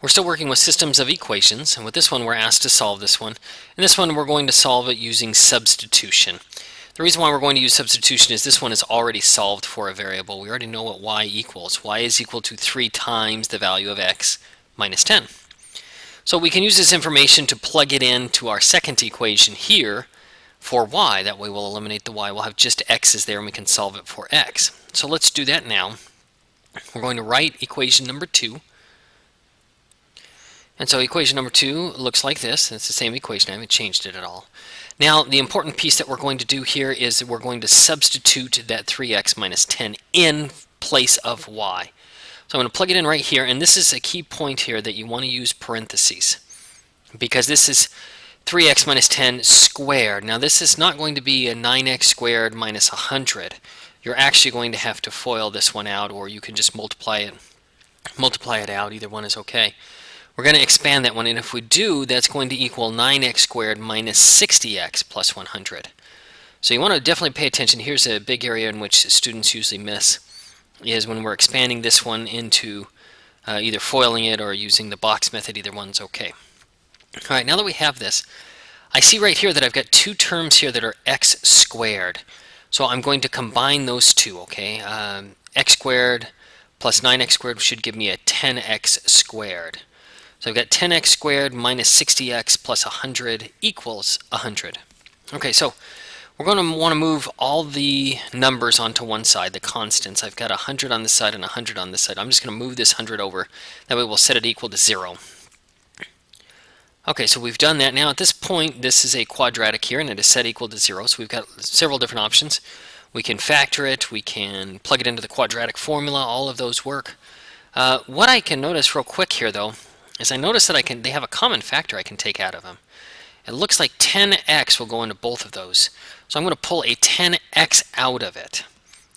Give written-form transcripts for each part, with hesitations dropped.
We're still working with systems of equations, and with this one we're asked to solve this one. In this one we're going to solve it using substitution. The reason why we're going to use substitution is this one is already solved for a variable. We already know what y equals. Y is equal to 3 times the value of x minus 10. So we can use this information to plug it into our second equation here for y. That way we'll eliminate the y. We'll have just x's there and we can solve it for x. So let's do that now. We're going to write equation number 2. And so equation number 2 looks like this. It's the same equation. I haven't changed it at all. Now the important piece that we're going to do here is that we're going to substitute that 3x minus 10 in place of y. So I'm going to plug it in right here, and this is a key point here that you want to use parentheses because this is 3x minus 10 squared. Now this is not going to be a 9x squared minus 100. You're actually going to have to FOIL this one out, or you can just multiply it out. Either one is okay. We're going to expand that one, and if we do, that's going to equal 9x squared minus 60x plus 100. So you want to definitely pay attention. Here's a big area in which students usually miss, is when we're expanding this one into either foiling it or using the box method. Either one's okay. All right, now that we have this, I see right here that I've got two terms here that are x squared. So I'm going to combine those two, okay? X squared plus 9x squared should give me a 10x squared. So I've got 10x squared minus 60x plus 100 equals 100. Okay, so we're going to want to move all the numbers onto one side, the constants. I've got 100 on this side and 100 on this side. I'm just going to move this 100 over. That way we'll set it equal to 0. Okay, so we've done that. Now at this point, this is a quadratic here, and it is set equal to 0. So we've got several different options. We can factor it. We can plug it into the quadratic formula. All of those work. What I can notice real quick here, though, is I notice that they have a common factor I can take out of them. It looks like 10x will go into both of those. So I'm going to pull a 10x out of it.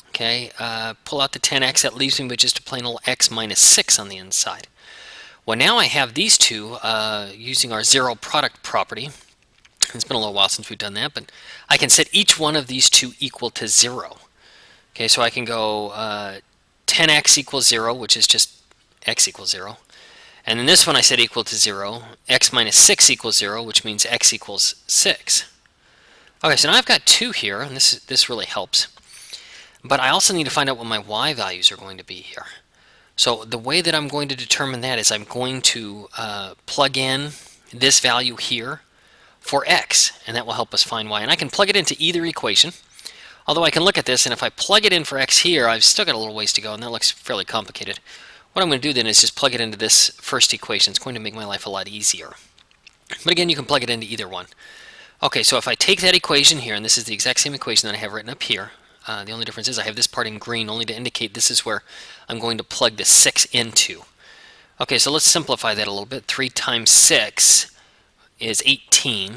Okay, pull out the 10x. That leaves me with just a plain old x minus 6 on the inside. Well, now I have these two using our zero product property. It's been a little while since we've done that, but I can set each one of these two equal to 0. Okay, so I can go 10x equals 0, which is just x equals 0. And then this one I set equal to 0, x minus 6 equals 0, which means x equals 6. Okay, so now I've got 2 here, and this really helps. But I also need to find out what my y values are going to be here. So the way that I'm going to determine that is I'm going to plug in this value here for x, and that will help us find y. And I can plug it into either equation, although I can look at this, and if I plug it in for x here, I've still got a little ways to go, and that looks fairly complicated. What I'm going to do then is just plug it into this first equation. It's going to make my life a lot easier. But again, you can plug it into either one. Okay, so if I take that equation here, and this is the exact same equation that I have written up here, the only difference is I have this part in green only to indicate this is where I'm going to plug the 6 into. Okay, so let's simplify that a little bit. 3 times 6 is 18.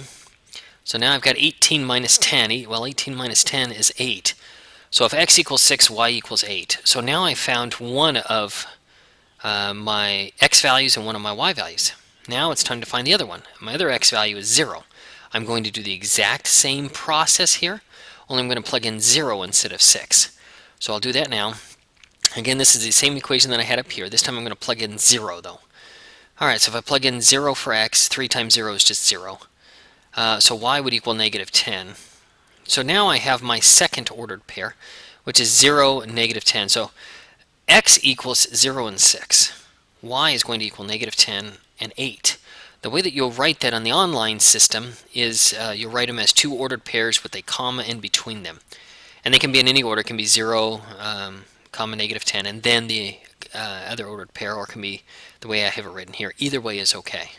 So now I've got 18 minus 10. Well, 18 minus 10 is 8. So if x equals 6, y equals 8. So now I found one of my x values and one of my y values. Now it's time to find the other one. My other x value is 0. I'm going to do the exact same process here, only I'm going to plug in 0 instead of 6. So I'll do that now. Again, this is the same equation that I had up here. This time I'm going to plug in 0 though. Alright, so if I plug in 0 for x, 3 times 0 is just 0. So y would equal negative 10. So now I have my second ordered pair, which is 0 and negative 10. So x equals 0 and 6. Y is going to equal negative 10 and 8. The way that you'll write that on the online system is you'll write them as two ordered pairs with a comma in between them. And they can be in any order. It can be 0, comma, negative 10, and then the other ordered pair, or it can be the way I have it written here. Either way is okay.